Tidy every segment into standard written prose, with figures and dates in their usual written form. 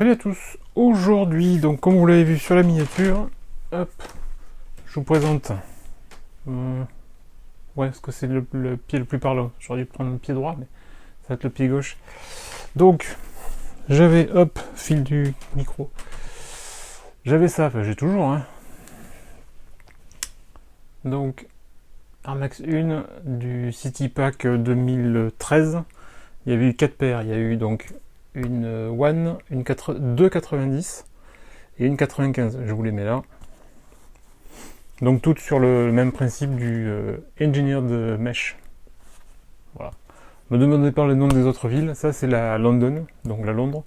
Salut à tous. Aujourd'hui, donc comme vous l'avez vu sur la miniature, hop, je vous présente. Ouais, est-ce que c'est le pied le plus parlant? J'aurais dû prendre le pied droit, mais ça va être le pied gauche. Donc, j'avais, hop, fil du micro. J'avais ça, enfin j'ai toujours, hein. Donc, Air Max 1 du City Pack 2013. Il y avait eu 4 paires. Il y a eu donc une One, une 2,90 et une 95. Je vous les mets là. Donc toutes sur le même principe du Engineered Mesh. Voilà. Me demandez pas le nom des autres villes. Ça c'est la London, donc la Londres.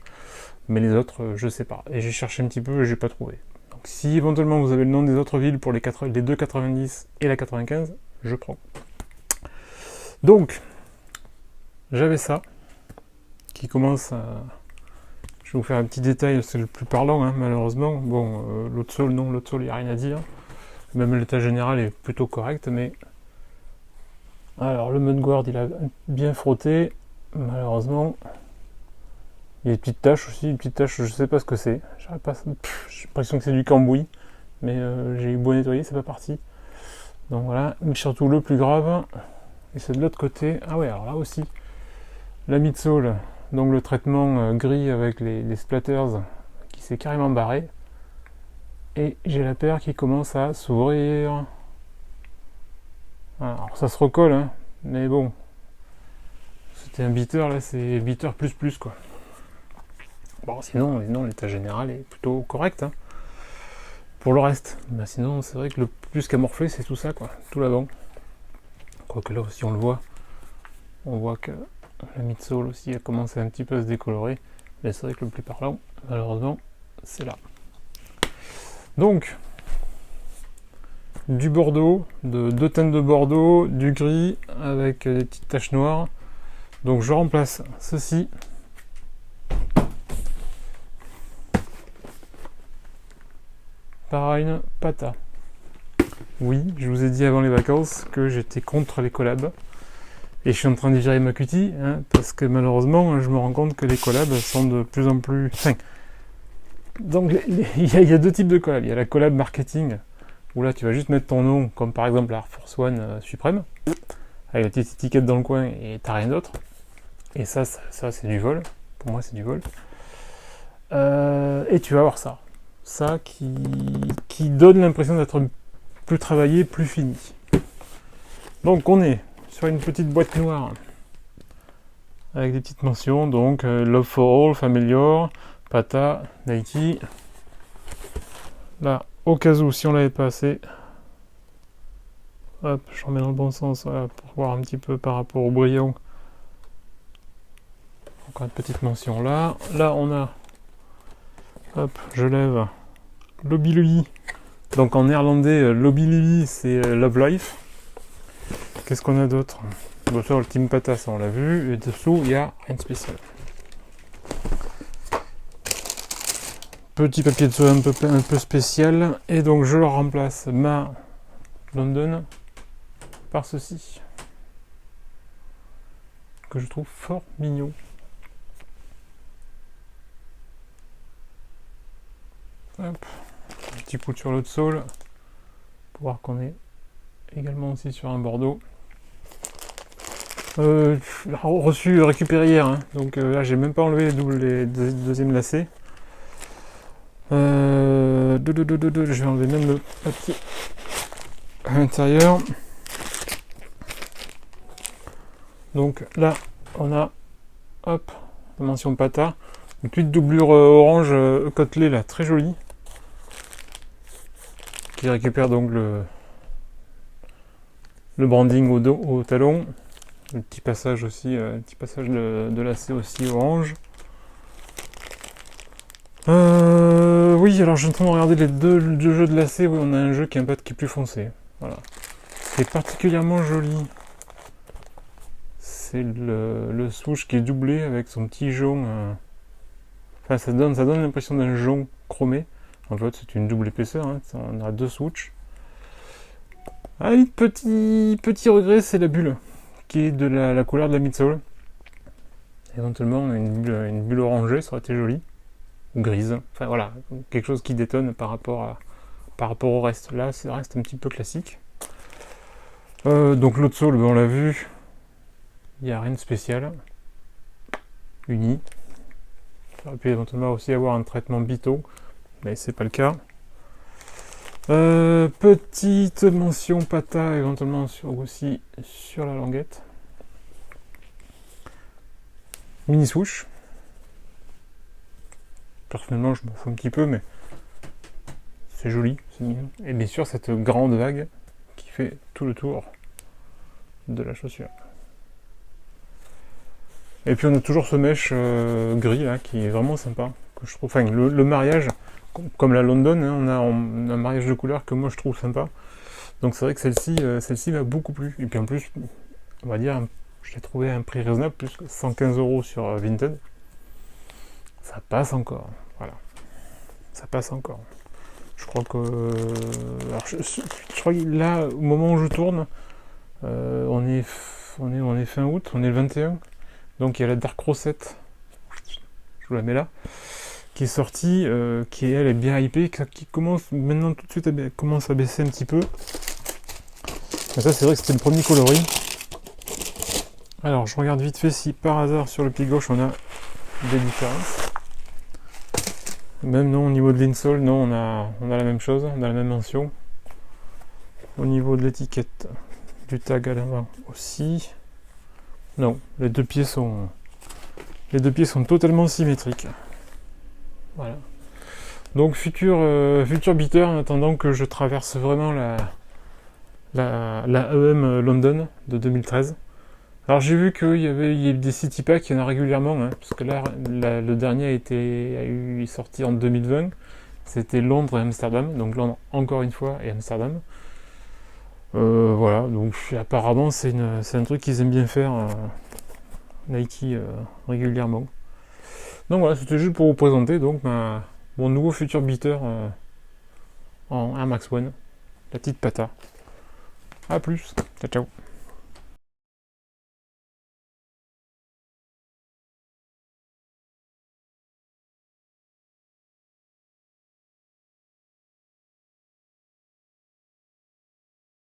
Mais les autres, je sais pas. Et j'ai cherché un petit peu et j'ai pas trouvé. Donc si éventuellement vous avez le nom des autres villes pour les 2,90 et la 95, je prends. Donc, j'avais ça. Qui commence à... Je vais vous faire un petit détail, c'est le plus parlant, hein, malheureusement. Bon, l'autre sol, non, l'autre sol, il n'y a rien à dire. Même l'état général est plutôt correct, mais... Alors, le mudguard, il a bien frotté. Malheureusement, il y a des petites taches aussi. Une petite tache, je sais pas ce que c'est. J'ai l'impression que c'est du cambouis. Mais j'ai eu beau nettoyer, c'est pas parti. Donc voilà, mais surtout le plus grave, et c'est de l'autre côté. Ah ouais, alors là aussi, la midsole. Donc le traitement gris avec les splatters qui s'est carrément barré. Et j'ai la paire qui commence à s'ouvrir. Alors ça se recolle, hein, mais bon. C'était un beater, là c'est beater plus quoi. Bon sinon l'état général est plutôt correct. Hein. Pour le reste. Ben, sinon c'est vrai que le plus qu'à morfler c'est tout ça quoi. Tout l'avant. Quoique là aussi on le voit. On voit que la midsole aussi a commencé un petit peu à se décolorer, mais c'est vrai que le plus parlant, malheureusement, c'est là. Donc, du bordeaux, deux teintes de bordeaux, du gris avec des petites taches noires. Donc je remplace ceci par une Pata. Oui, je vous ai dit avant les vacances que j'étais contre les collabs. Et je suis en train de virer ma cutie, hein, parce que malheureusement, je me rends compte que les collabs sont de plus en plus... Enfin, donc, il y a deux types de collabs. Il y a la collab marketing, où là, tu vas juste mettre ton nom, comme par exemple la Air Force One Supreme, avec la petite étiquette dans le coin, et t'as rien d'autre. Et ça c'est du vol. Pour moi, c'est du vol. Et tu vas avoir ça. Ça qui donne l'impression d'être plus travaillé, plus fini. Donc, on est sur une petite boîte noire avec des petites mentions, donc Love for All, Familiar, Pata, Nike. Là, au cas où, si on l'avait pas assez, hop, je remets dans le bon sens voilà, pour voir un petit peu par rapport au brillant. Encore une petite mention là. Là, on a, hop, je lève Lobby Louis. Donc en néerlandais, Lobby Louis, c'est Love Life. Qu'est-ce qu'on a d'autre? Bon, ça, le Team Pata, ça on l'a vu. Et dessous, il n'y a rien de spécial. Petit papier de soie un peu spécial. Et donc, je leur remplace ma London par ceci. Que je trouve fort mignon. Hop. Un petit coup sur l'autre sole. Pour voir qu'on est également aussi sur un bordeaux. Reçu récupéré hier, hein. Donc là j'ai même pas enlevé les deuxièmes lacets. Je vais enlever même le papier à l'intérieur. Donc là on a hop la mention Pata, une petite doublure orange côtelée là, très jolie, qui récupère donc le branding au talon. Le petit passage aussi, un petit passage de lacet aussi orange. Oui, alors je suis en train de regarder les deux jeux de lacets. Oui, on a un jeu qui est qui est plus foncé. Voilà. C'est particulièrement joli. C'est le swoosh qui est doublé avec son petit jaune. Enfin, ça donne l'impression d'un jaune chromé. En fait, c'est une double épaisseur. Hein. On a deux swoosh. Ah, petit regret, c'est la bulle qui est de la couleur de la midsole. Éventuellement, une bulle orangée, ça aurait été joli. grise. Enfin voilà, quelque chose qui détonne par rapport au reste. Là, ça reste un petit peu classique. Donc l'autre sole, on l'a vu, il n'y a rien de spécial. Uni. Ça aurait pu éventuellement aussi avoir un traitement Bito, mais c'est pas le cas. Petite mention Pata éventuellement aussi sur la languette. Mini swoosh. Personnellement, je m'en fous un petit peu, mais c'est joli, c'est mignon. Et bien sûr, cette grande vague qui fait tout le tour de la chaussure. Et puis on a toujours ce mesh gris là qui est vraiment sympa. Que je trouve, enfin, le mariage, comme la London, hein, on a un mariage de couleurs que moi je trouve sympa. Donc c'est vrai que celle-ci m'a beaucoup plu. Et puis en plus, on va dire, je l'ai trouvé à un prix raisonnable, plus que 115 € sur Vinted. Ça passe encore, voilà. Ça passe encore. Je crois que... Alors, je crois que là, au moment où je tourne, on est fin août, on est le 21. Donc il y a la Dark Rosette, je vous la mets là, qui est sortie, qui elle est bien hypée, qui commence maintenant tout de suite commence à baisser un petit peu. Et ça c'est vrai que c'était le premier coloris. Alors je regarde vite fait si par hasard sur le pied gauche on a des différences. Même non, au niveau de l'insole, non, on a la même chose, on a la même mention. Au niveau de l'étiquette du tag à l'avant aussi. Non, les deux pieds sont totalement symétriques. Voilà. Donc futur beater en attendant que je traverse vraiment la EM London de 2013. Alors j'ai vu qu'il y avait des city packs, il y en a régulièrement, hein, parce que là le dernier est sorti en 2020. C'était Londres et Amsterdam, donc Londres encore une fois et Amsterdam. Voilà, donc apparemment c'est un truc qu'ils aiment bien faire, Nike, régulièrement. Donc voilà, c'était juste pour vous présenter donc mon nouveau futur beater en Air Max One, la petite Pata. A plus, ciao ciao.